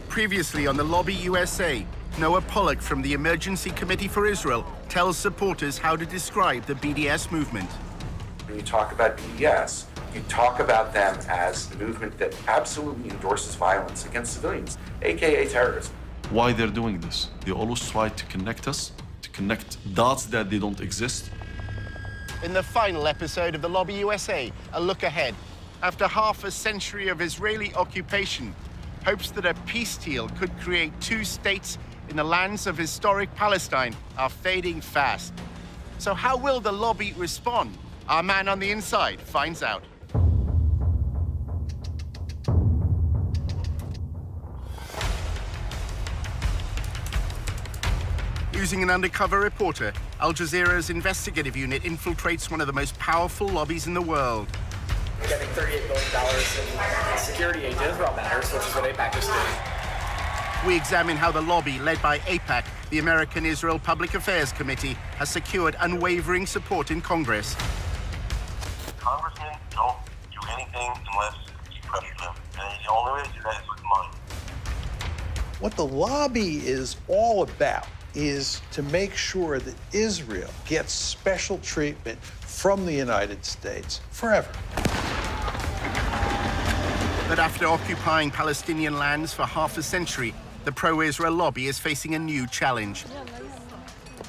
Previously on the Lobby USA, Noah Pollack from the Emergency Committee for Israel tells supporters how to describe the BDS movement. When you talk about BDS, you talk about them as a movement that absolutely endorses violence against civilians, aka terrorism. Why they're doing this? They always try to connect us, to connect dots that they don't exist. In the final episode of the Lobby USA, a look ahead. After half a century of Israeli occupation, hopes that a peace deal could create two states in the lands of historic Palestine are fading fast. So how will the lobby respond? Our man on the inside finds out. Using an undercover reporter, Aljazeera's investigative unit infiltrates one of the most powerful lobbies in the world. We're getting $38 billion in security aid to Israel matters, which is what AIPAC is doing. We examine how the lobby, led by AIPAC, the American Israel Public Affairs Committee, has secured unwavering support in Congress. Congressmen don't do anything unless you pressure them. And the only way to do that is with money. What the lobby is all about is to make sure that Israel gets special treatment from the United States forever. But after occupying Palestinian lands for half a century, the pro-Israel lobby is facing a new challenge.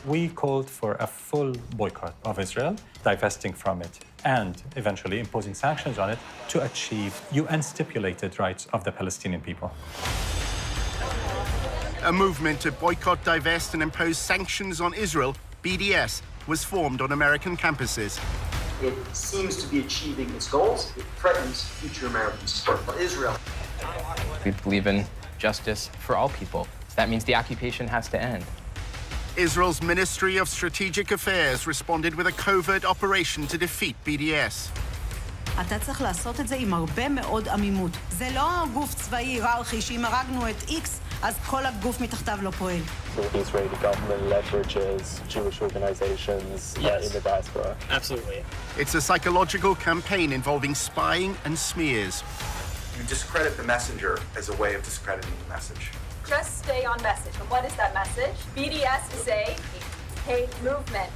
We called for a full boycott of Israel, divesting from it, and eventually imposing sanctions on it to achieve UN-stipulated rights of the Palestinian people. A movement to boycott, divest, and impose sanctions on Israel, BDS, was formed on American campuses. It seems to be achieving its goals. It threatens future American support for Israel. We believe in justice for all people. That means the occupation has to end. Israel's Ministry of Strategic Affairs responded with a covert operation to defeat BDS. אתה צריך לעשות את זה עם הרבה מאוד עמימות. זה לא גוף צבאי היררכי שאם הרגנו את X, אז כל הגוף מתחתיו לא פועל. The Israeli government leverages Jewish organizations in the diaspora. Absolutely. It's a psychological campaign involving spying and smears. You discredit the messenger as a way of discrediting the message. Just stay on message. And what is that message? BDS is a hate movement.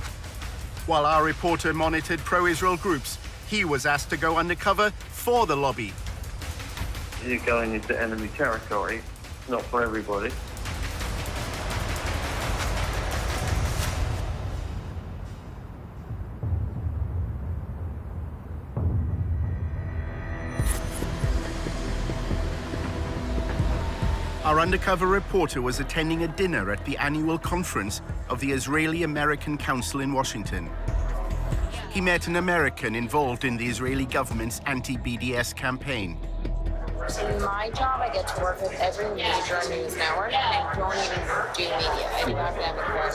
While our reporter monitored pro-Israel groups, he was asked to go undercover for the lobby. You're going into enemy territory, not for everybody. Our undercover reporter was attending a dinner at the annual conference of the Israeli-American Council in Washington. He met an American involved in the Israeli government's anti-BDS campaign. In my job, I get to work with every major news network, and I don't even do media. I do academic work.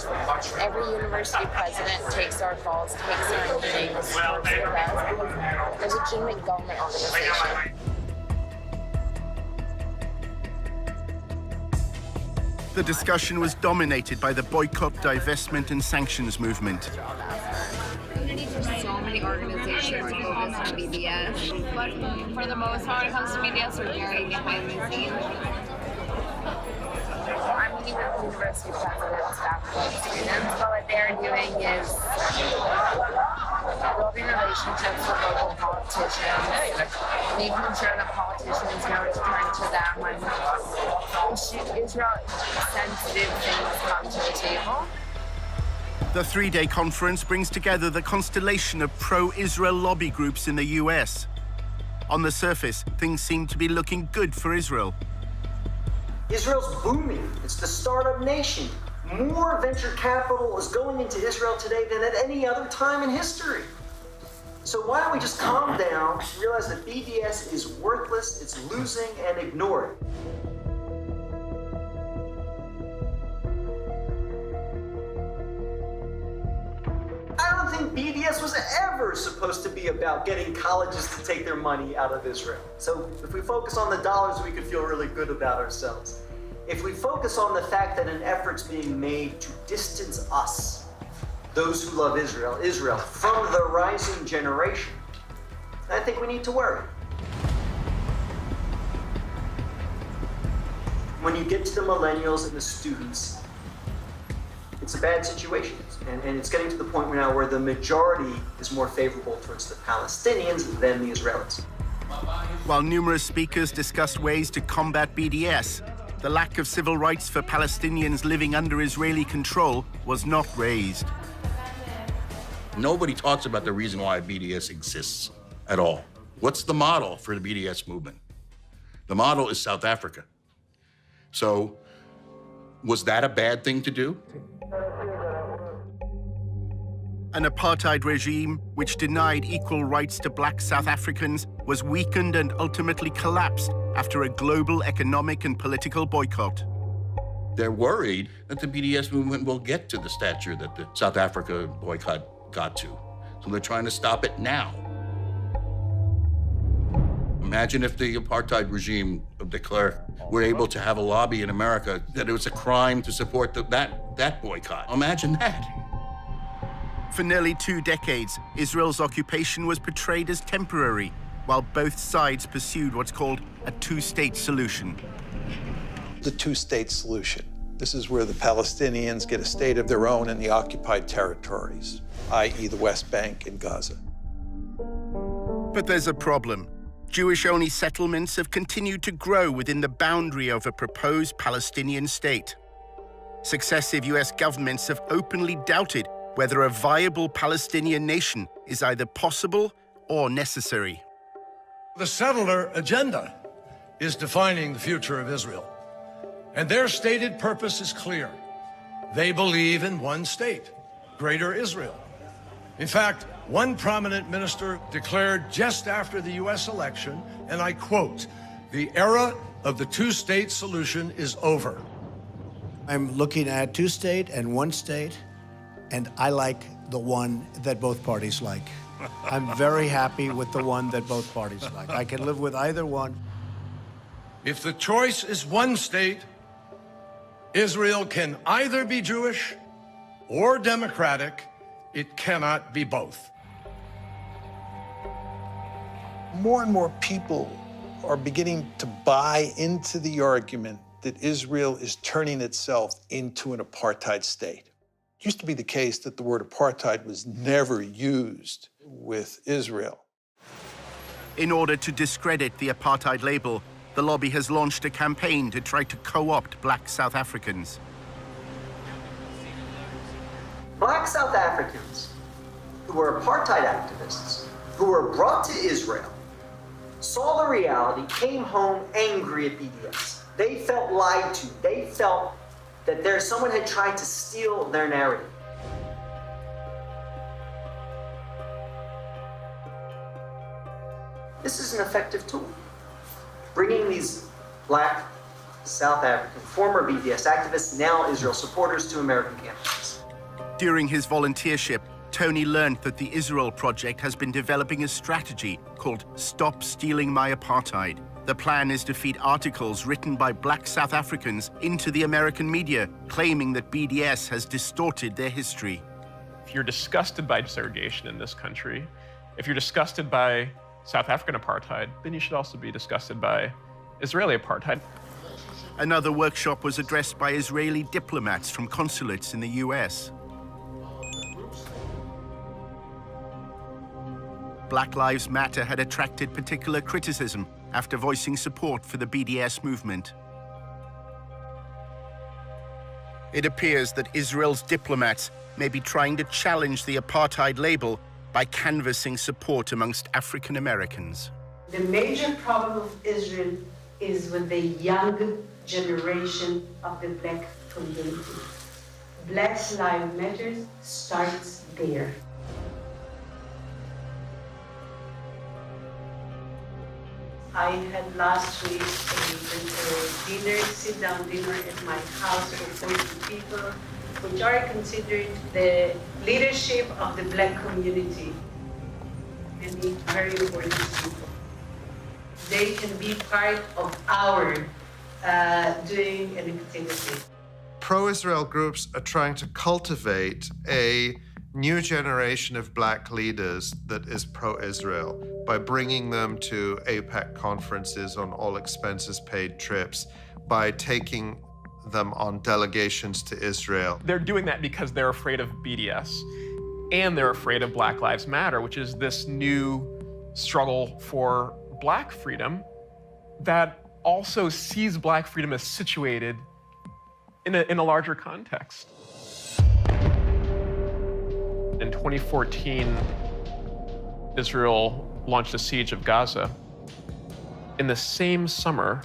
Every university president takes our calls, takes our meetings, works with us. There's a legitimate government organization. The discussion was dominated by the boycott, divestment, and sanctions movement. So many organizations focus on BDS, but for the most part, when it comes to BDS, we're very behind the scenes. I'm meeting with the university presidents, faculty, students, but what they're doing is building relationships with local politicians, making sure that politicians know to turn to them when Israel-sensitive things come to the table. The three-day conference brings together the constellation of pro-Israel lobby groups in the US. On the surface, things seem to be looking good for Israel. Israel's booming. It's the startup nation. More venture capital is going into Israel today than at any other time in history. So why don't we just calm down, realize that BDS is worthless, it's losing, and ignore it. I don't think BDS was ever supposed to be about getting colleges to take their money out of Israel. So if we focus on the dollars, we could feel really good about ourselves. If we focus on the fact that an effort's being made to distance us, those who love Israel, from the rising generation, I think we need to worry. When you get to the millennials and the students, it's a bad situation. And it's getting to the point now where the majority is more favorable towards the Palestinians than the Israelis. While numerous speakers discussed ways to combat BDS, the lack of civil rights for Palestinians living under Israeli control was not raised. Nobody talks about the reason why BDS exists at all. What's the model for the BDS movement? The model is South Africa. So, was that a bad thing to do? An apartheid regime which denied equal rights to black South Africans was weakened and ultimately collapsed after a global economic and political boycott. They're worried that the BDS movement will get to the stature that the South Africa boycott got to. So they're trying to stop it now. Imagine if the apartheid regime of de Klerk were able to have a lobby in America that it was a crime to support that boycott. Imagine that. For nearly 2 decades, Israel's occupation was portrayed as temporary, while both sides pursued what's called a two-state solution. The two-state solution. This is where the Palestinians get a state of their own in the occupied territories, i.e. the West Bank and Gaza. But there's a problem. Jewish-only settlements have continued to grow within the boundary of a proposed Palestinian state. Successive US governments have openly doubted whether a viable Palestinian nation is either possible or necessary. The settler agenda is defining the future of Israel. And their stated purpose is clear. They believe in one state, Greater Israel. In fact, one prominent minister declared just after the US election, and I quote, "The era of the two-state solution is over." I'm looking at two-state and one state, and I like the one that both parties like. I'm very happy with the one that both parties like. I can live with either one. If the choice is one state, Israel can either be Jewish or democratic. It cannot be both. More and more people are beginning to buy into the argument that Israel is turning itself into an apartheid state. It used to be the case that the word apartheid was never used with Israel. In order to discredit the apartheid label, the lobby has launched a campaign to try to co-opt black South Africans. Black South Africans who were apartheid activists, who were brought to Israel, saw the reality, came home angry at BDS. They felt lied to. They felt that someone had tried to steal their narrative. This is an effective tool. Bringing these black South African, former BDS activists, now Israel supporters to American campuses. During his volunteership, Tony learned that the Israel Project has been developing a strategy called Stop Stealing My Apartheid. The plan is to feed articles written by black South Africans into the American media, claiming that BDS has distorted their history. If you're disgusted by segregation in this country, if you're disgusted by South African apartheid, then you should also be disgusted by Israeli apartheid. Another workshop was addressed by Israeli diplomats from consulates in the US. Black Lives Matter had attracted particular criticism after voicing support for the BDS movement. It appears that Israel's diplomats may be trying to challenge the apartheid label by canvassing support amongst African Americans. The major problem of Israel is with the young generation of the black community. Black Lives Matter starts there. I had last week a dinner, sit-down dinner at my house with 40 people, which are considered the leadership of the black community, and it's very important people. They can be part of our doing an activity. Pro-Israel groups are trying to cultivate a new generation of black leaders that is pro-Israel by bringing them to AIPAC conferences on all expenses paid trips, by taking them on delegations to Israel. They're doing that because they're afraid of BDS and they're afraid of Black Lives Matter, which is this new struggle for Black freedom that also sees Black freedom as situated in a larger context. In 2014, Israel launched a siege of Gaza. In the same summer,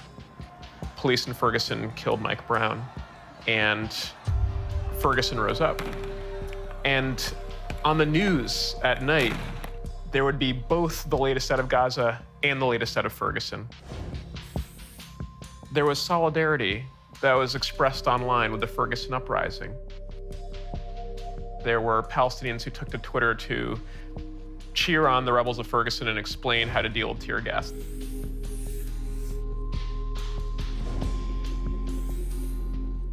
police in Ferguson killed Mike Brown, and Ferguson rose up. And on the news at night, there would be both the latest out of Gaza and the latest out of Ferguson. There was solidarity that was expressed online with the Ferguson uprising. There were Palestinians who took to Twitter to cheer on the rebels of Ferguson and explain how to deal with tear gas.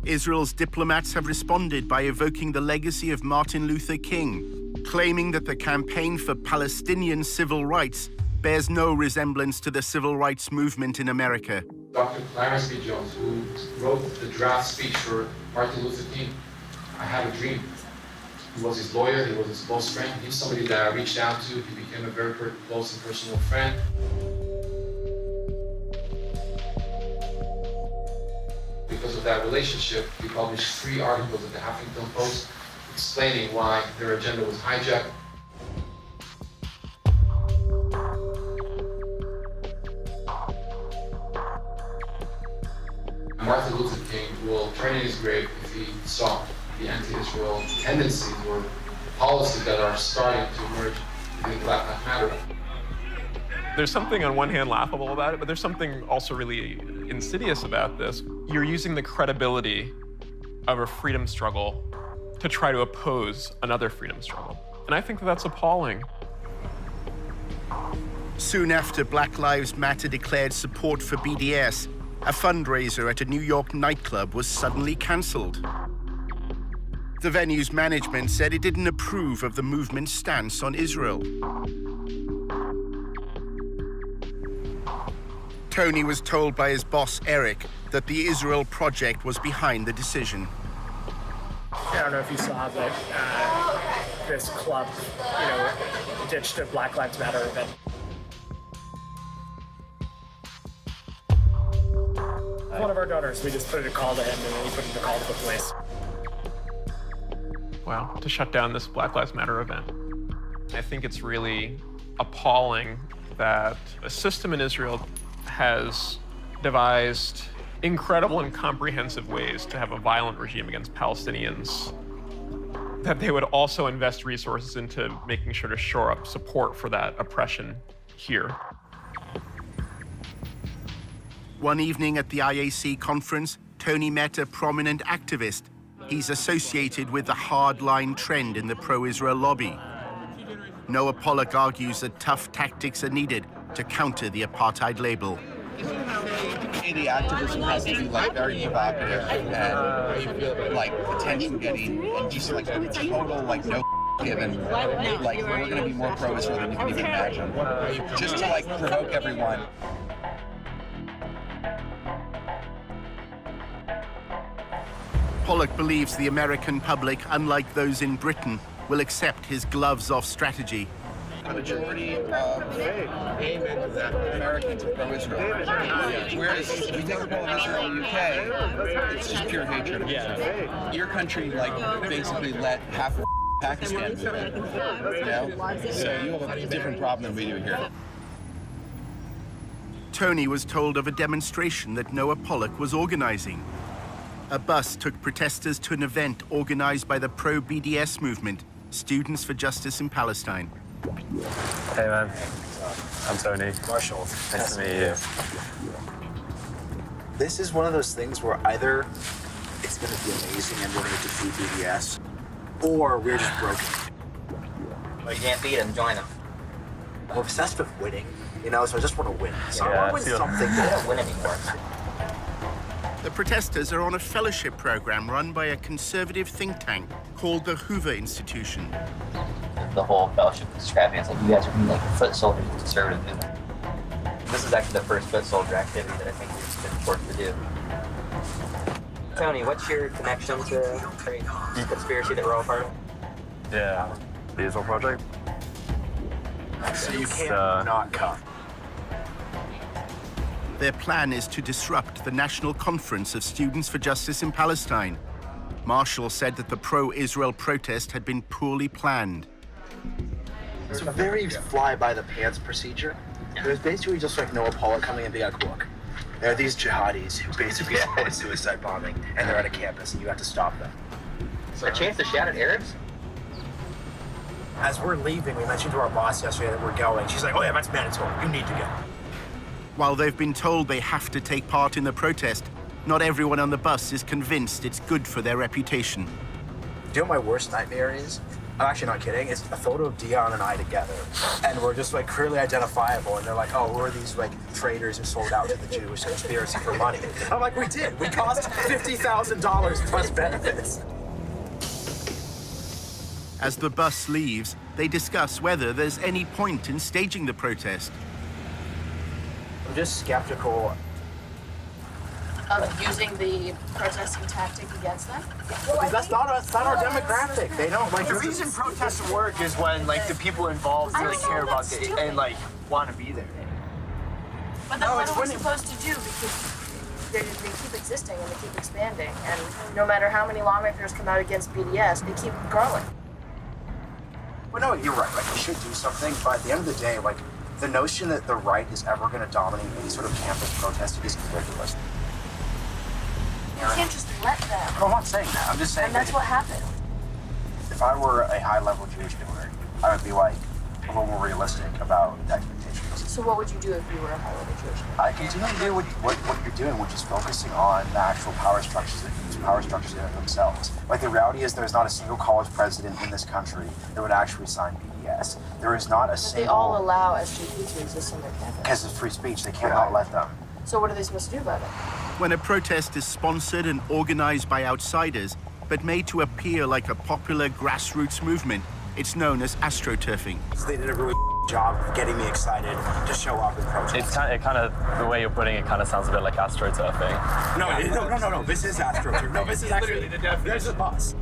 Israel's diplomats have responded by evoking the legacy of Martin Luther King, claiming that the campaign for Palestinian civil rights bears no resemblance to the civil rights movement in America. Dr. Clarence B. Jones, who wrote the draft speech for Martin Luther King, I Have a Dream. He was his lawyer, he was his close friend. He's somebody that I reached out to. He became a very close and personal friend. Because of that relationship, he published 3 articles in the Huffington Post explaining why their agenda was hijacked. Martin Luther King will turn in his grave if he saw the anti-Israel tendencies or policies that are starting to emerge within Black Lives Matter. There's something on one hand laughable about it, but there's something also really insidious about this. You're using the credibility of a freedom struggle to try to oppose another freedom struggle. And I think that that's appalling. Soon after Black Lives Matter declared support for BDS, a fundraiser at a New York nightclub was suddenly cancelled. The venue's management said it didn't approve of the movement's stance on Israel. Tony was told by his boss, Eric, that the Israel Project was behind the decision. I don't know if you saw, but this club, ditched a Black Lives Matter event. One of our donors, we just put in a call to him and then he put in a call to the police. Wow, to shut down this Black Lives Matter event. I think it's really appalling that a system in Israel has devised incredible and comprehensive ways to have a violent regime against Palestinians, that they would also invest resources into making sure to shore up support for that oppression here. One evening at the IAC conference, Tony met a prominent activist. He's associated with the hardline trend in the pro-Israel lobby. Noah Pollock argues that tough tactics are needed to counter the apartheid label. The activism has to be very provocative and attention-getting, and just total no given. We're going to be more pro-Israel than you can even imagine, just to provoke everyone. Pollock believes the American public, unlike those in Britain, will accept his gloves-off strategy. The majority of Americans are pro-Israel. Whereas if you take a poll of Israel in the UK, it's just pure hatred of Israel. Your country, basically let half of Pakistan move in. So you have a different problem than we do here. Tony was told of a demonstration that Noah Pollock was organizing. A bus took protesters to an event organized by the pro-BDS movement, Students for Justice in Palestine. Hey man, I'm Tony. Marshall. Nice to meet you. This is one of those things where either it's going to be amazing and we're going to defeat BDS, or we're just broken. You can't beat them, join them. I'm obsessed with winning, so I just want to win. So I want to win something. They don't win anymore. The protesters are on a fellowship program run by a conservative think tank called the Hoover Institution. The whole fellowship is describing it. It's like you guys are being foot soldiers of conservative movement. This is actually the first foot soldier activity that I think we've been forced to do. Tony, what's your connection to the conspiracy that we're all part of? Yeah, the Israel Project. So you can't not come. Their plan is to disrupt the National Conference of Students for Justice in Palestine. Marshall said that the pro-Israel protest had been poorly planned. It's a very fly-by-the-pants procedure. It was basically just like Noah Pollock coming and being like, look, there are these jihadis who basically started suicide bombing, and they're at a campus, and you have to stop them. A chance to shout at Arabs? As we're leaving, we mentioned to our boss yesterday that we're going. She's like, oh yeah, that's mandatory. You need to go. While they've been told they have to take part in the protest, not everyone on the bus is convinced it's good for their reputation. Do you know what my worst nightmare is? I'm actually not kidding. It's a photo of Dion and I together, and we're just like clearly identifiable. And they're like, "Oh, who are these like traitors who sold out to the Jewish conspiracy for money?" I'm like, "We did. We cost $50,000 plus benefits." As the bus leaves, they discuss whether there's any point in staging the protest. I'm just skeptical. Of using the protesting tactic against them? That's not our demographic. They don't like The reason protests work is when like the people involved really care about it and like want to be there. But that's what we're supposed to do because they keep existing and they keep expanding. And no matter how many lawmakers come out against BDS, they keep growing. Well, no, you're right. Like, we should do something, but at the end of the day, like, the notion that the right is ever going to dominate any sort of campus protest is ridiculous. You can't just let them. No, I'm not saying that. I'm just saying And that's what happened. If I were a high-level Jewish doer, I would be, like, a little more realistic about the expectations. So what would you do if you were a high-level Jewish doer? I continue to do what you're doing, which is focusing on the actual power structures that use power structures in themselves. Like, the reality is there's not a single college president in this country that would actually sign BDS. There is not a single... They all allow SGP to exist on their campus. Because of free speech, they cannot let them. So what are they supposed to do about it? When a protest is sponsored and organized by outsiders, but made to appear like a popular grassroots movement, it's known as astroturfing. They did a really job of getting me excited to show up and protest. It's kind of the way you're putting it kind of sounds a bit like astroturfing. No. This is astroturfing. No, this is actually the definition. There's a bus.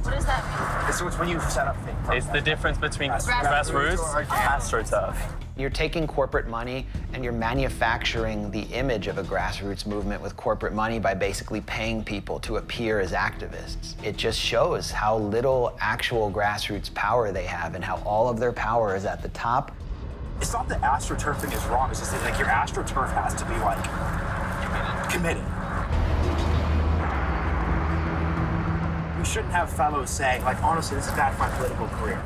What does that mean? So it's when you set up things. It's the difference between grassroots and astroturf. You're taking corporate money and you're manufacturing the image of a grassroots movement with corporate money by basically paying people to appear as activists. It just shows how little actual grassroots power they have and how all of their power is at the top. It's not that astroturfing is wrong, it's just that like your astroturf has to be like committed. You shouldn't have fellows saying, like, honestly, this is bad for my political career.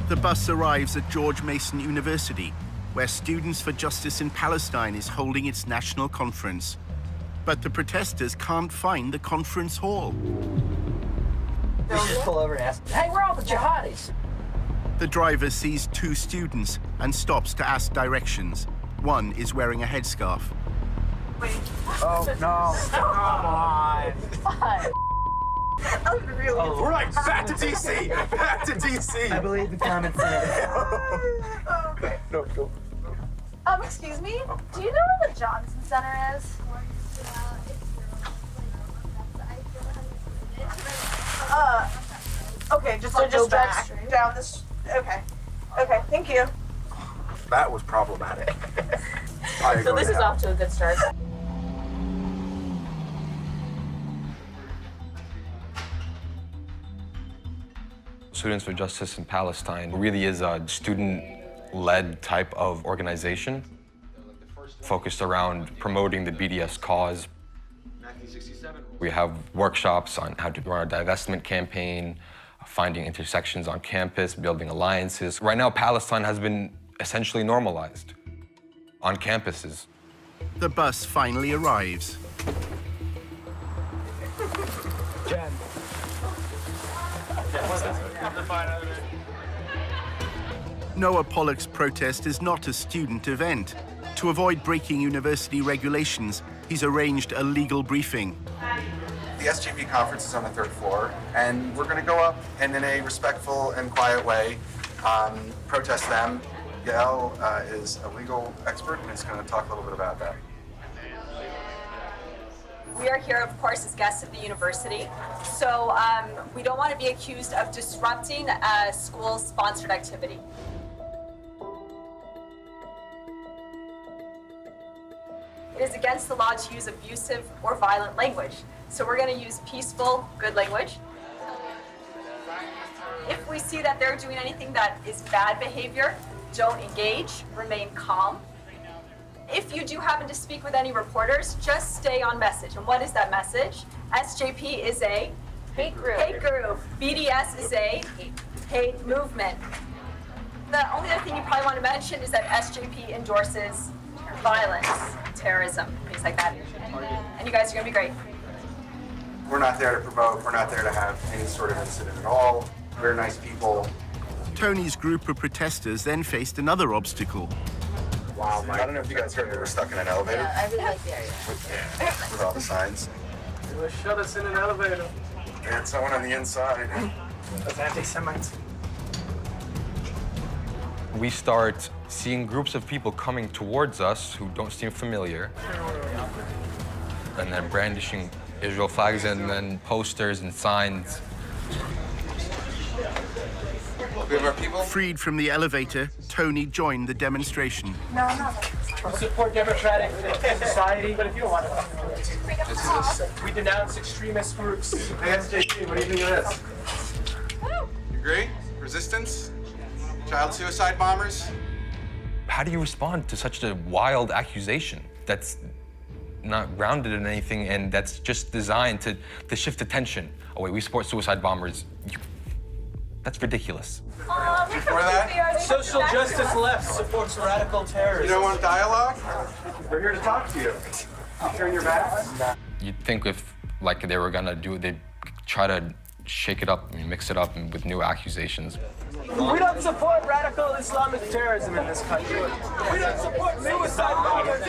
The bus arrives at George Mason University, where Students for Justice in Palestine is holding its national conference. But the protesters can't find the conference hall. They just pull over and ask, hey, where are all the jihadis? The driver sees two students and stops to ask directions. One is wearing a headscarf. Wait. Oh, no. Come on. What? We're like, back to DC! Back to DC! I believe the comments said. Okay, no, go. Excuse me? Do you know where the Johnson Center is? Okay, just go back down this. Okay, thank you. That was problematic. So this is off to a good start. Students for Justice in Palestine really is a student-led type of organization focused around promoting the BDS cause. We have workshops on how to run a divestment campaign, finding intersections on campus, building alliances. Right now, Palestine has been essentially normalized on campuses. The bus finally arrives. Jen. Noah Pollock's protest is not a student event. To avoid breaking university regulations, he's arranged a legal briefing. The SGP conference is on the 3rd floor, and we're going to go up and in a respectful and quiet way protest them. Yael is a legal expert and is going to talk a little bit about that. We are here, of course, as guests of the university. So we don't want to be accused of disrupting a school-sponsored activity. It is against the law to use abusive or violent language. So we're going to use peaceful, good language. If we see that they're doing anything that is bad behavior, don't engage, remain calm. If you do happen to speak with any reporters, just stay on message. And what is that message? SJP is a hate group. BDS is a hate movement. The only other thing you probably want to mention is that SJP endorses violence, terrorism, things like that. And you guys are going to be great. We're not there to provoke. We're not there to have any sort of incident at all. We're nice people. Tony's group of protesters then faced another obstacle. Wow, I don't know if you guys heard, we were stuck in an elevator. Yeah, I really like the area. With all the signs. They shut us in an elevator. And someone on the inside. Those anti-Semites. We start seeing groups of people coming towards us who don't seem familiar, and then brandishing Israel flags and then posters and signs. We have our people. Freed from the elevator, Tony joined the demonstration. No, I'm not. We support democratic society, but if you don't want to, we denounce extremist groups. Hey, SJP, what do you think of this? You agree? Resistance? Child suicide bombers? How do you respond to such a wild accusation that's not grounded in anything and that's just designed to shift attention? Oh wait, we support suicide bombers. That's ridiculous. Before that? Social justice left supports radical terrorism. You don't want dialogue? We're here to talk to you. Turn your back? You'd think if like they were gonna do it, they'd try to shake it up and mix it up with new accusations. We don't support radical Islamic terrorism in this country. We don't support suicide bombers.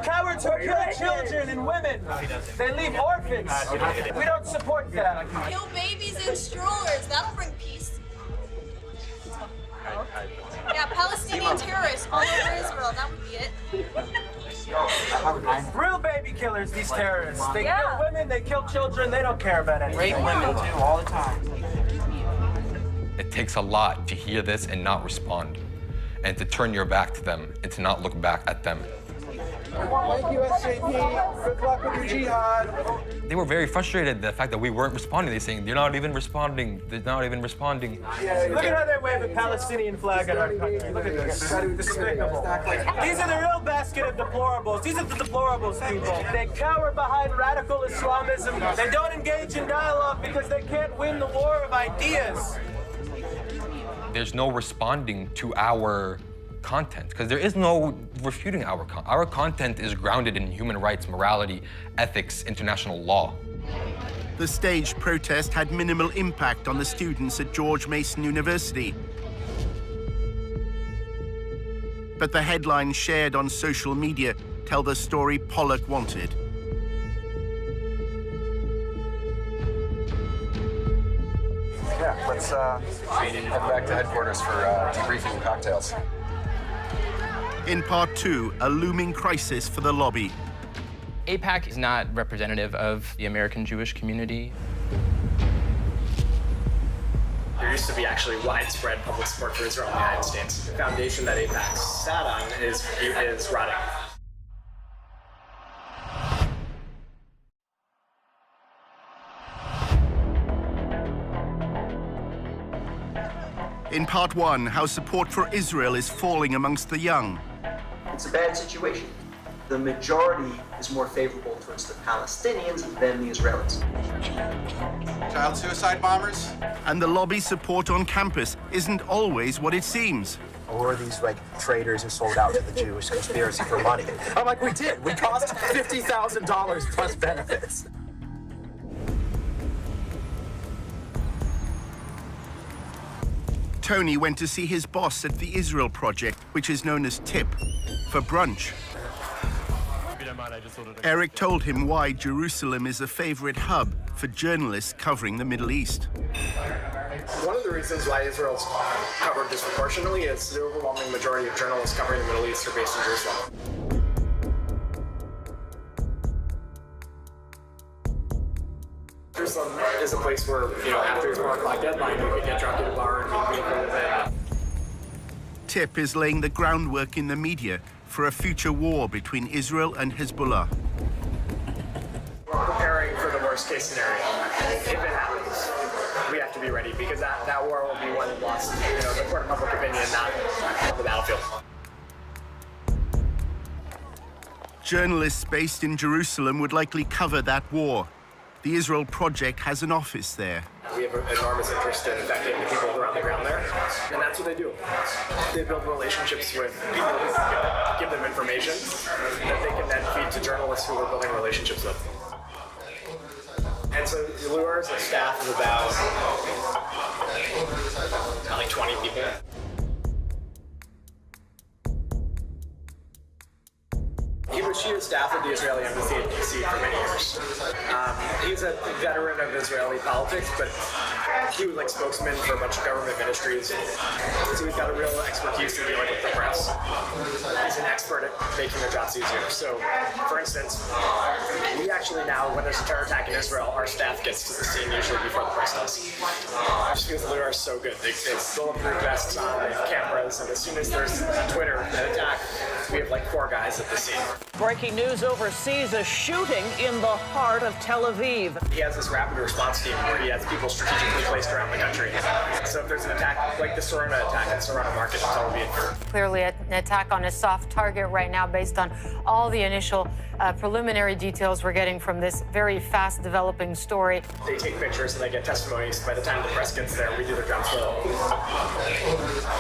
Cowards who kill children and women. They leave orphans. We don't support that. Kill babies in strollers. That'll bring peace. Yeah, Palestinian terrorists all over Israel. That would be it. Real baby killers, these terrorists. They kill women, they kill children, they don't care about anything. Rape women too, all the time. It takes a lot to hear this and not respond, and to turn your back to them and to not look back at them. Thank you, SJP. Good luck with your jihad. They were very frustrated at the fact that we weren't responding. They're saying, they're not even responding. They're not even responding. Look at how they wave a Palestinian flag in our country. Look at this. Despicable. These are the real basket of deplorables. These are the deplorables, people. They cower behind radical Islamism. They don't engage in dialogue because they can't win the war of ideas. There's no responding to our content, because there is no refuting our content. Our content is grounded in human rights, morality, ethics, international law. The staged protest had minimal impact on the students at George Mason University. But the headlines shared on social media tell the story Pollock wanted. Yeah, let's head back to headquarters for debriefing and cocktails. In part 2, a looming crisis for the lobby. AIPAC is not representative of the American Jewish community. There used to be actually widespread public support for Israel in the United States. The foundation that AIPAC sat on is rotting. In part 1, how support for Israel is falling amongst the young. It's a bad situation. The majority is more favorable towards the Palestinians than the Israelis. Child suicide bombers? And the lobby support on campus isn't always what it seems. Or are these like traitors who sold out to the Jewish conspiracy for money? I'm like, we did. We cost $50,000 plus benefits. Tony went to see his boss at the Israel Project, which is known as TIP, for brunch. Eric told him why Jerusalem is a favorite hub for journalists covering the Middle East. One of the reasons why Israel's covered disproportionately is the overwhelming majority of journalists covering the Middle East are based in Jerusalem. is a place where, after his 1 o'clock deadline, you could get drunk at a bar and meet people with it. Tip is laying the groundwork in the media for a future war between Israel and Hezbollah. We're preparing for the worst case scenario. If it happens, we have to be ready because that war will be won and lost, in the court of public opinion, not on the battlefield. Journalists based in Jerusalem would likely cover that war. The Israel Project has an office there. We have an enormous interest in affecting the people who are on the ground there, and that's what they do. They build relationships with people who give them information that they can then feed to journalists who we're building relationships with. And so Luar is a staff of about like 20 people. He was chief of staff of the Israeli embassy in D.C. for many years. He's a veteran of Israeli politics, but he was like spokesman for a bunch of government ministries. So he's got a real expertise in dealing with the press. He's an expert at making their jobs easier. So, for instance, we actually now, when there's a terror attack in Israel, our staff gets to the scene usually before the press does. Just because Luar is so good. They bulletproof vests on, they have cameras, and as soon as there's on Twitter an attack, we have like 4 guys at the scene. Breaking news overseas, a shooting in the heart of Tel Aviv. He has this rapid response team where he has people strategically placed around the country. So if there's an attack, like the Sorona attack in Sorona Market in Tel Aviv. Clearly an attack on a soft target right now based on all the initial preliminary details we're getting from this very fast developing story. They take pictures and they get testimonies. By the time the press gets there, we do their job well.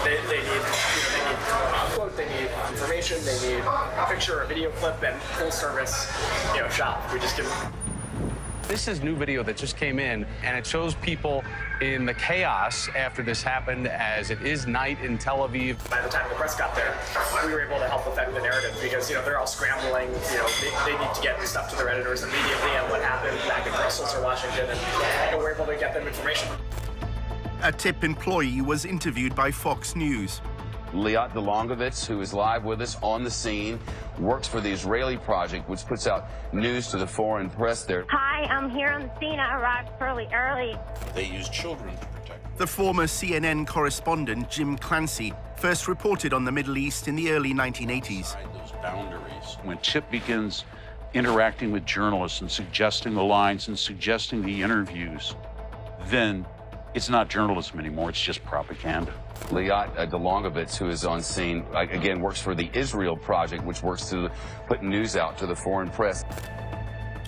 They need quote, they need information, they need a picture, a video clip, and full service, shot. We just give them. This is new video that just came in, and it shows people in the chaos after this happened, as it is night in Tel Aviv. By the time the press got there, we were able to help affect the narrative because, they're all scrambling. They need to get stuff to their editors immediately on what happened back in Brussels or Washington, and we're able to get them information. A TIP employee was interviewed by Fox News. Liat Delongovitz, who is live with us on the scene, works for the Israeli Project, which puts out news to the foreign press there. Hi, I'm here on the scene. I arrived fairly early. They use children to protect. The former CNN correspondent Jim Clancy first reported on the Middle East in the early 1980s. Those boundaries. When TIP begins interacting with journalists and suggesting the lines and suggesting the interviews, then it's not journalism anymore, it's just propaganda. Liat Delongovitz, who is on scene, again, works for the Israel Project, which works to put news out to the foreign press.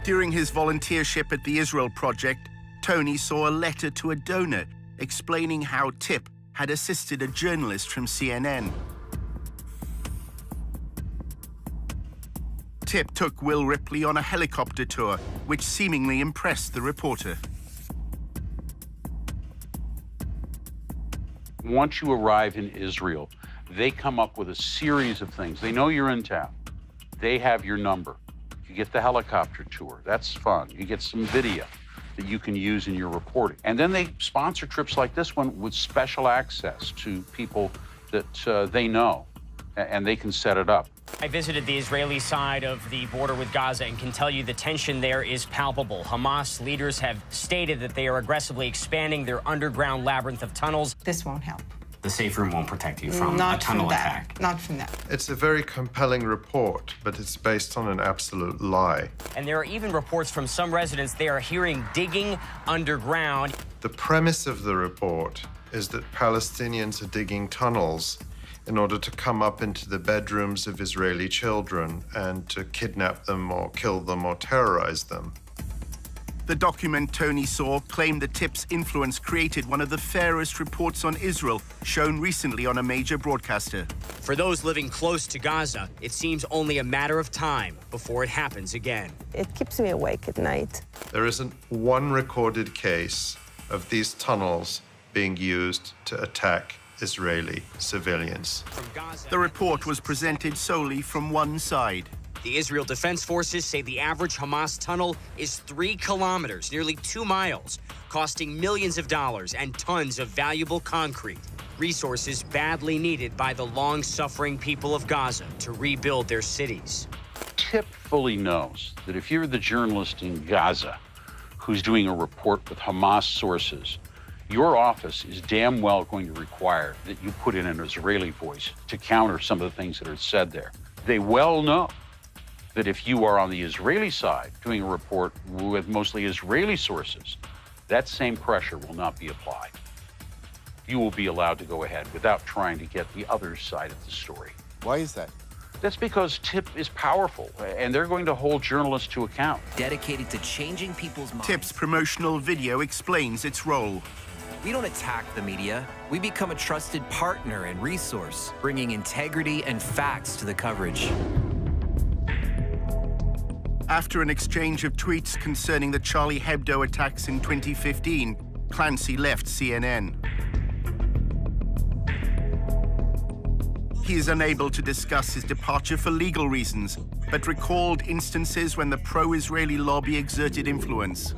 During his volunteership at the Israel Project, Tony saw a letter to a donor explaining how TIP had assisted a journalist from CNN. TIP took Will Ripley on a helicopter tour, which seemingly impressed the reporter. Once you arrive in Israel, they come up with a series of things. They know you're in town. They have your number. You get the helicopter tour. That's fun. You get some video that you can use in your reporting. And then they sponsor trips like this one with special access to people that they know, and they can set it up. I visited the Israeli side of the border with Gaza and can tell you the tension there is palpable. Hamas leaders have stated that they are aggressively expanding their underground labyrinth of tunnels. This won't help. The safe room won't protect you from a tunnel attack. Not from that. It's a very compelling report, but it's based on an absolute lie. And there are even reports from some residents they are hearing digging underground. The premise of the report is that Palestinians are digging tunnels in order to come up into the bedrooms of Israeli children and to kidnap them or kill them or terrorize them. The document Tony saw claimed the TIP's influence created one of the fairest reports on Israel shown recently on a major broadcaster. For those living close to Gaza, it seems only a matter of time before it happens again. It keeps me awake at night. There isn't one recorded case of these tunnels being used to attack Israeli civilians. The report was presented solely from one side. The Israel Defense Forces say the average Hamas tunnel is 3 kilometers, nearly 2 miles, costing millions of dollars and tons of valuable concrete, resources badly needed by the long-suffering people of Gaza to rebuild their cities. TIP fully knows that if you're the journalist in Gaza who's doing a report with Hamas sources, your office is damn well going to require that you put in an Israeli voice to counter some of the things that are said there. They well know that if you are on the Israeli side doing a report with mostly Israeli sources, that same pressure will not be applied. You will be allowed to go ahead without trying to get the other side of the story. Why is that? That's because TIP is powerful, and they're going to hold journalists to account. Dedicated to changing people's minds. TIP's promotional video explains its role. We don't attack the media. We become a trusted partner and resource, bringing integrity and facts to the coverage. After an exchange of tweets concerning the Charlie Hebdo attacks in 2015, Clancy left CNN. He is unable to discuss his departure for legal reasons, but recalled instances when the pro-Israeli lobby exerted influence.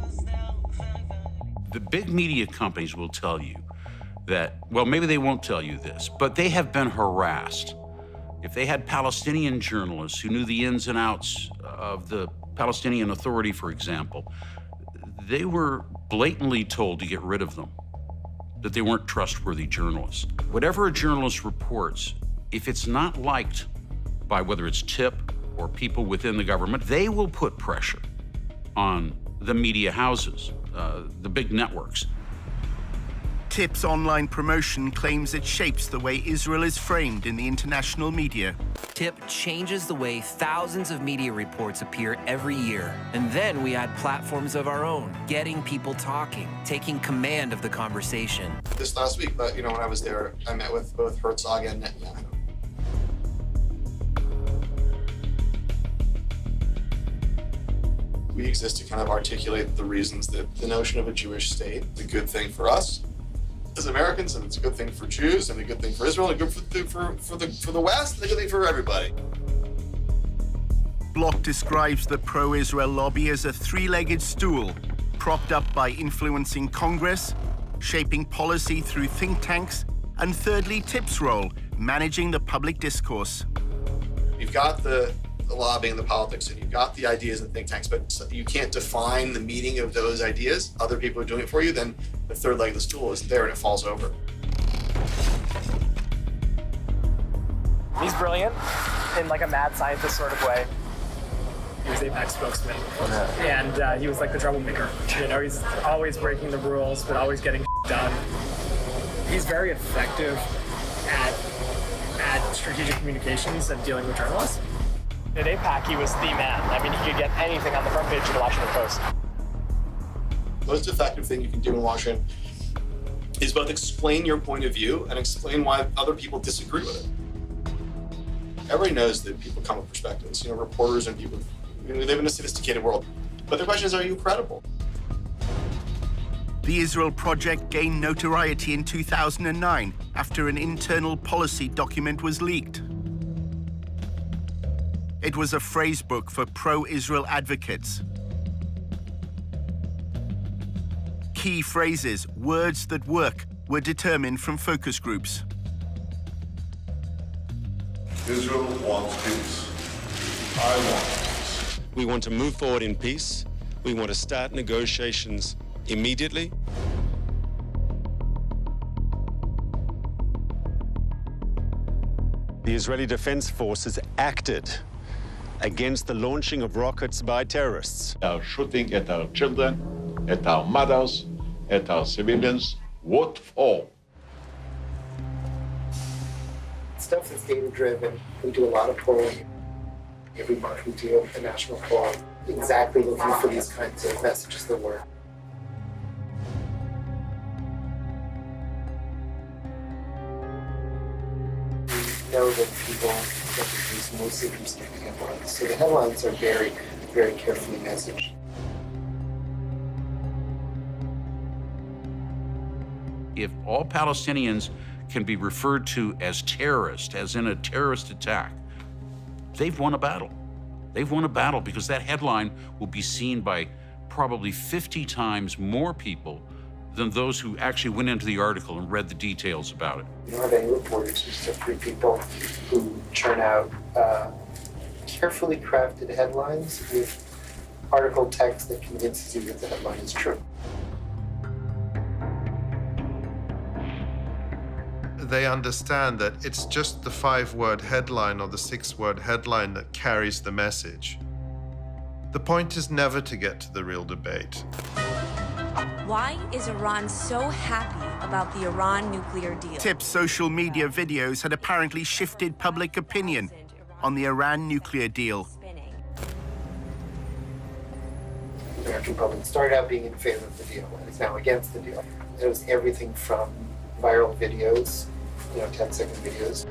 The big media companies will tell you that, well, maybe they won't tell you this, but they have been harassed. If they had Palestinian journalists who knew the ins and outs of the Palestinian Authority, for example, they were blatantly told to get rid of them, that they weren't trustworthy journalists. Whatever a journalist reports, if it's not liked by whether it's TIP or people within the government, they will put pressure on the media houses, the big networks. TIP's online promotion claims it shapes the way Israel is framed in the international media. TIP changes the way thousands of media reports appear every year. And then we add platforms of our own, getting people talking, taking command of the conversation. This last week, but when I was there, I met with both Herzog and Netanyahu. We exist to kind of articulate the reasons that the notion of a Jewish state is a good thing for us as Americans, and it's a good thing for Jews, and a good thing for Israel, and a good thing for the West, and a good thing for everybody. Block describes the pro-Israel lobby as a three-legged stool, propped up by influencing Congress, shaping policy through think tanks, and thirdly, TIP's role, managing the public discourse. You've got the lobbying, the politics, and you've got the ideas and think tanks, but you can't define the meaning of those ideas. Other people are doing it for you, then the third leg of the stool is there and it falls over. He's brilliant in like a mad scientist sort of way. He was AIPAC spokesman, and he was like the troublemaker. He's always breaking the rules, but always getting done. He's very effective at strategic communications and dealing with journalists. At AIPAC, he was the man. I mean, he could get anything on the front page of the Washington Post. The most effective thing you can do in Washington is both explain your point of view and explain why other people disagree with it. Everybody knows that people come with perspectives. Reporters and people, they live in a sophisticated world. But the question is, are you credible? The Israel Project gained notoriety in 2009 after an internal policy document was leaked. It was a phrase book for pro-Israel advocates. Key phrases, words that work, were determined from focus groups. Israel wants peace. I want peace. We want to move forward in peace. We want to start negotiations immediately. The Israeli Defense Forces acted against the launching of rockets by terrorists. They are shooting at our children, at our mothers, at our civilians. What for? Stuff that's data-driven. We do a lot of polling. Every month we do a national poll, exactly looking for these kinds of messages that work. We know that people use mostly from snipping headlines. So the headlines are very, very carefully messaged. If all Palestinians can be referred to as terrorists, as in a terrorist attack, they've won a battle. They've won a battle because that headline will be seen by probably 50 times more people than those who actually went into the article and read the details about it. We don't have any reporters, just have three people who churn out carefully crafted headlines with article text that convinces you that the headline is true. They understand that it's just the 5-word headline or the 6-word headline that carries the message. The point is never to get to the real debate. Why is Iran so happy about the Iran nuclear deal? TIP's social media videos had apparently shifted public opinion on the Iran nuclear deal. The American public started out being in favor of the deal and is now against the deal. It was everything from viral videos, 10-second videos.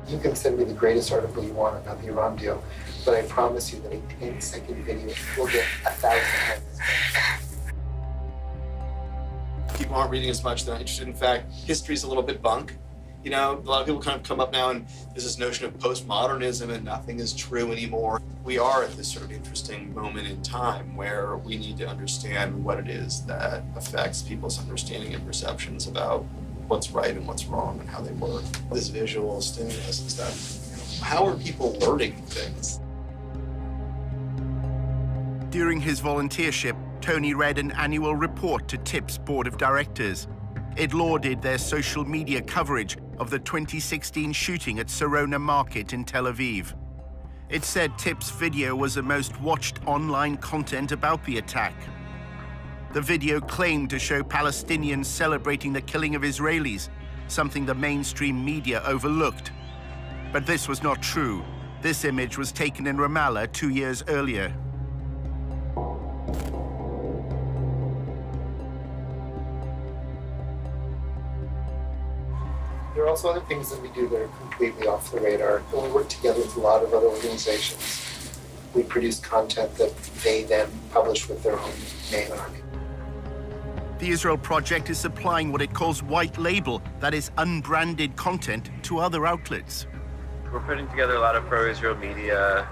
You can send me the greatest article you want about the Iran deal, but I promise you that a 10-second video will get 1,000 times as much. People aren't reading as much, they're not interested. In fact, history's a little bit bunk. A lot of people kind of come up now and there's this notion of postmodernism and nothing is true anymore. We are at this sort of interesting moment in time where we need to understand what it is that affects people's understanding and perceptions about what's right and what's wrong and how they work. This visual stimulus and stuff. How are people learning things? During his volunteership, Tony read an annual report to TIP's board of directors. It lauded their social media coverage of the 2016 shooting at Sarona Market in Tel Aviv. It said TIP's video was the most watched online content about the attack. The video claimed to show Palestinians celebrating the killing of Israelis, something the mainstream media overlooked. But this was not true. This image was taken in Ramallah 2 years earlier. There are also other things that we do that are completely off the radar. When we work together with a lot of other organizations, we produce content that they then publish with their own name on it. The Israel Project is supplying what it calls white label, that is unbranded content, to other outlets. We're putting together a lot of pro-Israel media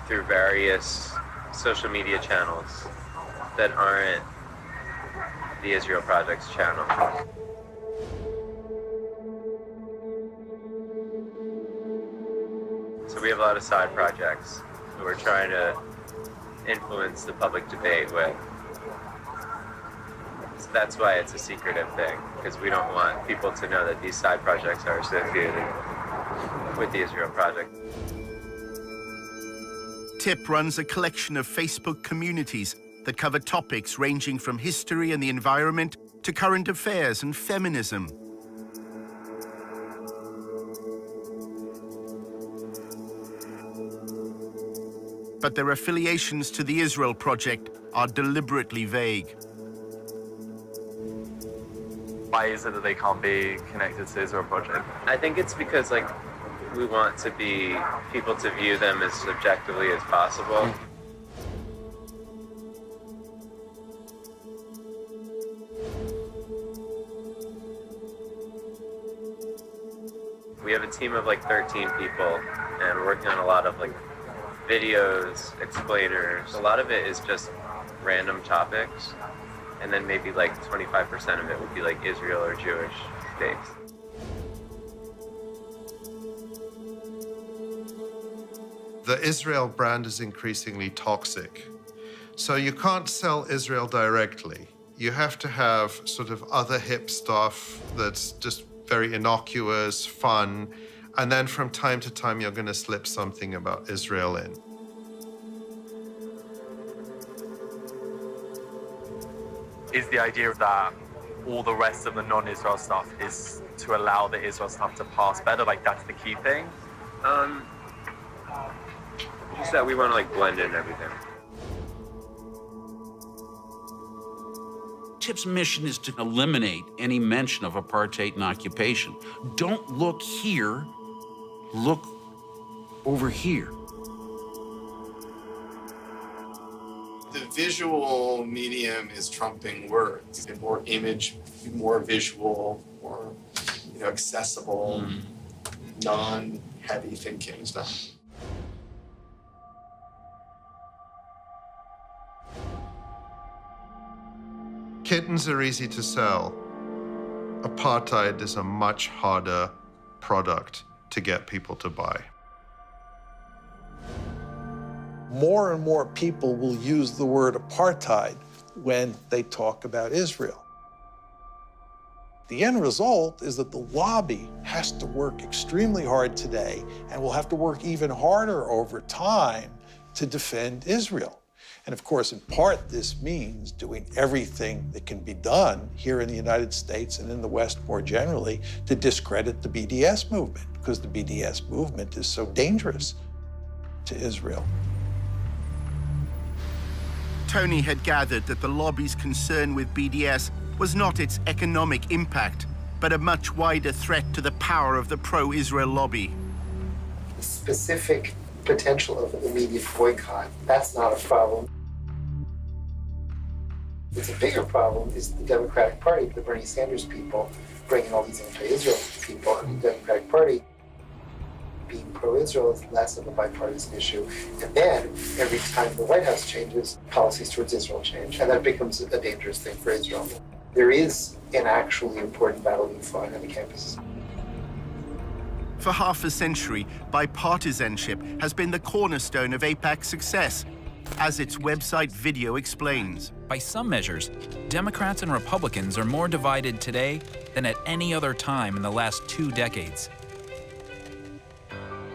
through various social media channels that aren't the Israel Project's channel. So we have a lot of side projects that we're trying to influence the public debate with. So that's why it's a secretive thing, because we don't want people to know that these side projects are associated with the Israel Project. TIP runs a collection of Facebook communities that cover topics ranging from history and the environment to current affairs and feminism. But their affiliations to the Israel Project are deliberately vague. Why is it that they can't be connected to the Israel Project? I think it's because we want people to view them as objectively as possible. We have a team of 13 people, and we're working on a lot of videos, explainers. A lot of it is just random topics, and then maybe 25% of it would be Israel or Jewish based. The Israel brand is increasingly toxic. So you can't sell Israel directly. You have to have sort of other hip stuff that's just very innocuous, fun, and then from time to time you're going to slip something about Israel in. Is the idea that all the rest of the non-Israel stuff is to allow the Israel stuff to pass better? That's the key thing? Just that we want to blend in everything. TIP's mission is to eliminate any mention of apartheid and occupation. Don't look here, look over here. The visual medium is trumping words. More image, more visual, more accessible, non-heavy thinking stuff. Kittens are easy to sell. Apartheid is a much harder product to get people to buy. more and more people will use the word apartheid when they talk about Israel. The end result is that the lobby has to work extremely hard today and will have to work even harder over time to defend Israel. And of course, in part, this means doing everything that can be done here in the United States and in the West more generally to discredit the BDS movement, because the BDS movement is so dangerous to Israel. Tony had gathered that the lobby's concern with BDS was not its economic impact, but a much wider threat to the power of the pro-Israel lobby. The specific potential of an immediate boycott, that's not a problem. It's a bigger problem is the Democratic Party, the Bernie Sanders people, bringing all these anti-Israel people, and the Democratic Party being pro-Israel is less of a bipartisan issue. And then, every time the White House changes, policies towards Israel change, and that becomes a dangerous thing for Israel. There is an actually important battle being fought on the campuses. For half a century, bipartisanship has been the cornerstone of AIPAC's success, as its website video explains. By some measures, Democrats and Republicans are more divided today than at any other time in the last 2 decades.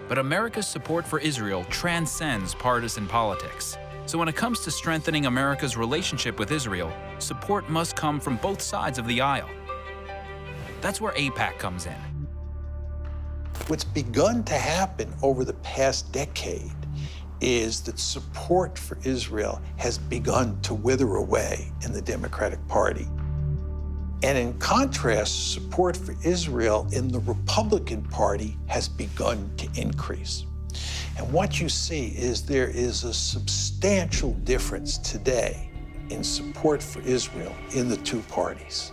But America's support for Israel transcends partisan politics. So when it comes to strengthening America's relationship with Israel, support must come from both sides of the aisle. That's where AIPAC comes in. What's begun to happen over the past decade is that support for Israel has begun to wither away in the Democratic Party. And in contrast, support for Israel in the Republican Party has begun to increase. And what you see is there is a substantial difference today in support for Israel in the two parties.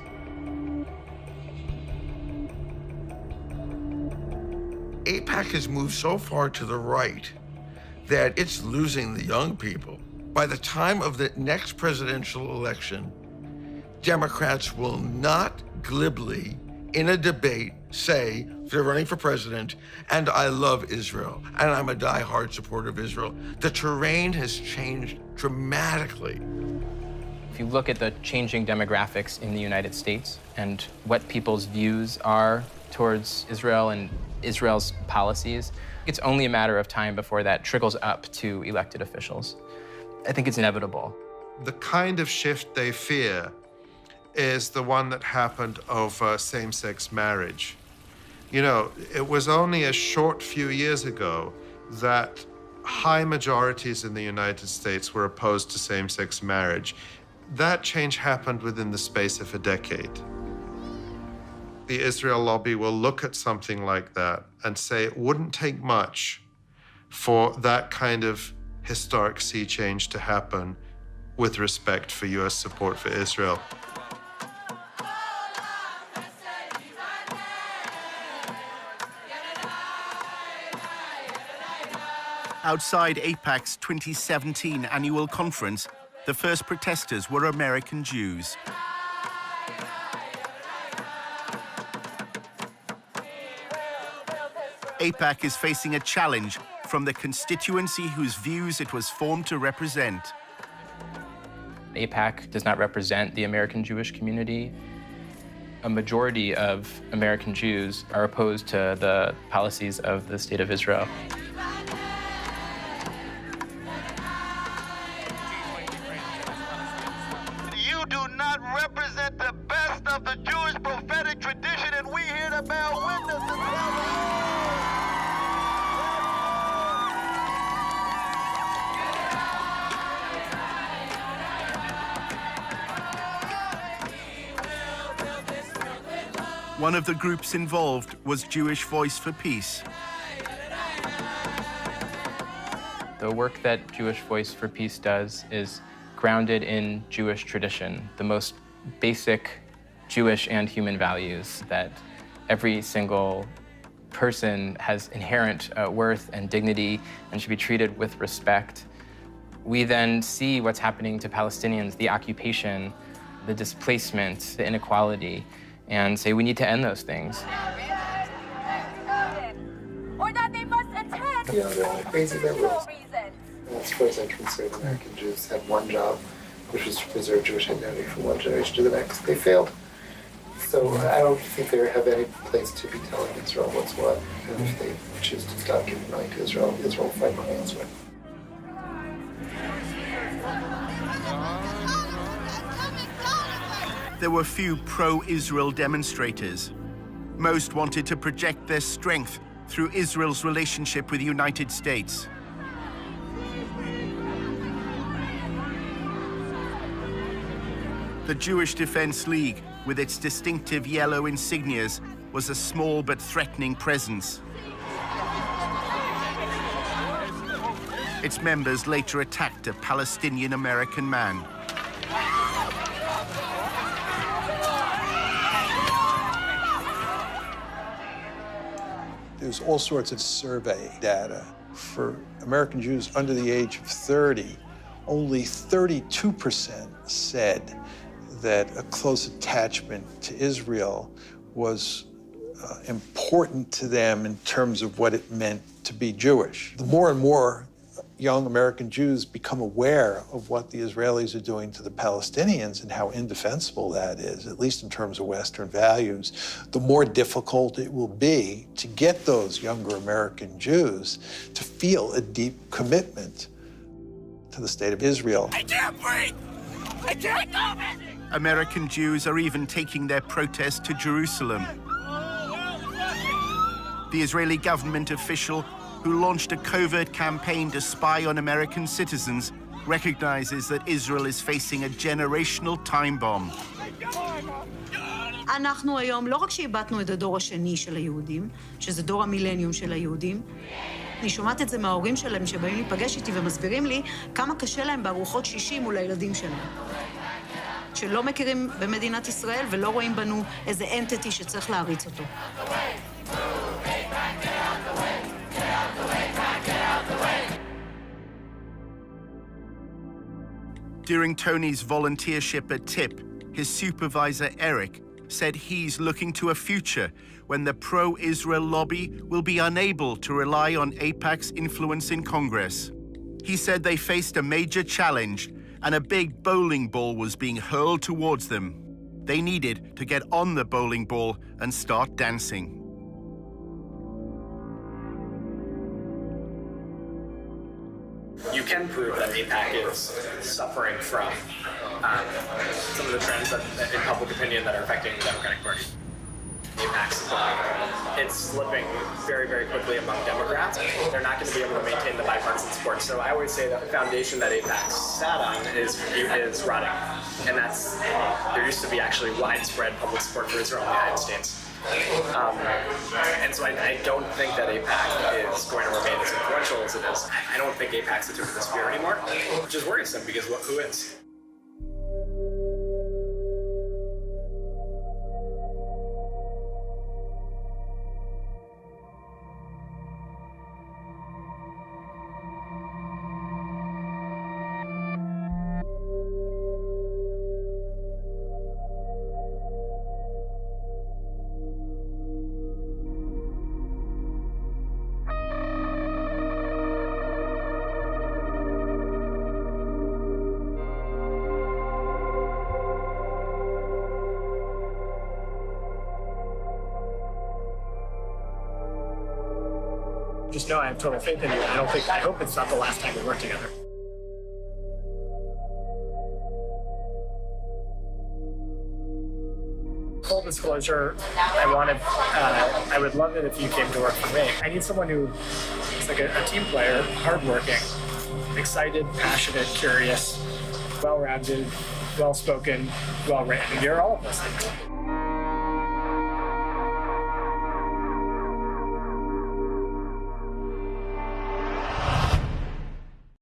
AIPAC has moved so far to the right that it's losing the young people. By the time of the next presidential election, Democrats will not glibly, in a debate, say they're running for president, and I love Israel, and I'm a diehard supporter of Israel. The terrain has changed dramatically. If you look at the changing demographics in the United States and what people's views are towards Israel and Israel's policies, it's only a matter of time before that trickles up to elected officials. I think it's inevitable. The kind of shift they fear is the one that happened over same-sex marriage. You know, it was only a short few years ago that high majorities in the United States were opposed to same-sex marriage. That change happened within the space of a decade. The Israel lobby will look at something like that and say it wouldn't take much for that kind of historic sea change to happen with respect for US support for Israel. Outside AIPAC's 2017 annual conference, the first protesters were American Jews. AIPAC is facing a challenge from the constituency whose views it was formed to represent. AIPAC does not represent the American Jewish community. A majority of American Jews are opposed to the policies of the State of Israel. You do not represent the best of the Jewish prophetic tradition, and we here to bear witness to tell One of the groups involved was Jewish Voice for Peace. The work that Jewish Voice for Peace does is grounded in Jewish tradition, the most basic Jewish and human values that every single person has inherent worth and dignity and should be treated with respect. We then see what's happening to Palestinians, the occupation, the displacement, the inequality, and say we need to end those things. Or that they must attack they're all crazy liberals. As far as I'm concerned, American Jews had one job, which was to preserve Jewish identity from one generation to the next. They failed. So I don't think they have any place to be telling Israel what's what. And if they choose to stop giving money to Israel, Israel will find money elsewhere. There were few pro-Israel demonstrators. Most wanted to project their strength through Israel's relationship with the United States. The Jewish Defense League, with its distinctive yellow insignias, was a small but threatening presence. Its members later attacked a Palestinian-American man. There's all sorts of survey data. For American Jews under the age of 30, only 32% said that a close attachment to Israel was important to them in terms of what it meant to be Jewish. The more and more young American Jews become aware of what the Israelis are doing to the Palestinians and how indefensible that is, at least in terms of Western values, the more difficult it will be to get those younger American Jews to feel a deep commitment to the state of Israel. I can't breathe! I can't go! American Jews are even taking their protest to Jerusalem. The Israeli government official who launched a covert campaign to spy on American citizens recognizes that Israel is facing a generational time bomb. אנחנו היום, לא רק שאיבדנו את הדור השני של היהודים, שזה דור המילניום של היהודים, אני שומעת את זה מההורים שלהם שבאים להיפגש איתי ומסבירים לי כמה קשה להם בארוחות שישי מול הילדים שלהם. שלא מכירים במדינת ישראל ולא רואים בנו איזה אנטיטי שצריך להריץ אותו. During Tony's volunteership at TIP, his supervisor, Eric, said he's looking to a future when the pro-Israel lobby will be unable to rely on AIPAC's influence in Congress. He said they faced a major challenge and a big bowling ball was being hurled towards them. They needed to get on the bowling ball and start dancing. You can prove that AIPAC is suffering from some of the trends in public opinion that are affecting the Democratic Party. AIPAC's supply. It's slipping very, very quickly among Democrats. They're not going to be able to maintain the bipartisan support. So I always say that the foundation that AIPAC sat on is rotting. And there used to be actually widespread public support for Israel in the United States. And so I don't think that AIPAC is going to remain as influential as it is. I don't think AIPAC's the tip of the spear anymore, which is worrisome because who is? Just know I have total faith in you. I hope it's not the last time we work together. Full disclosure, I would love it if you came to work for me. I need someone who is like a team player, hardworking, excited, passionate, curious, well-rounded, well-spoken, well-written. You're all of those things.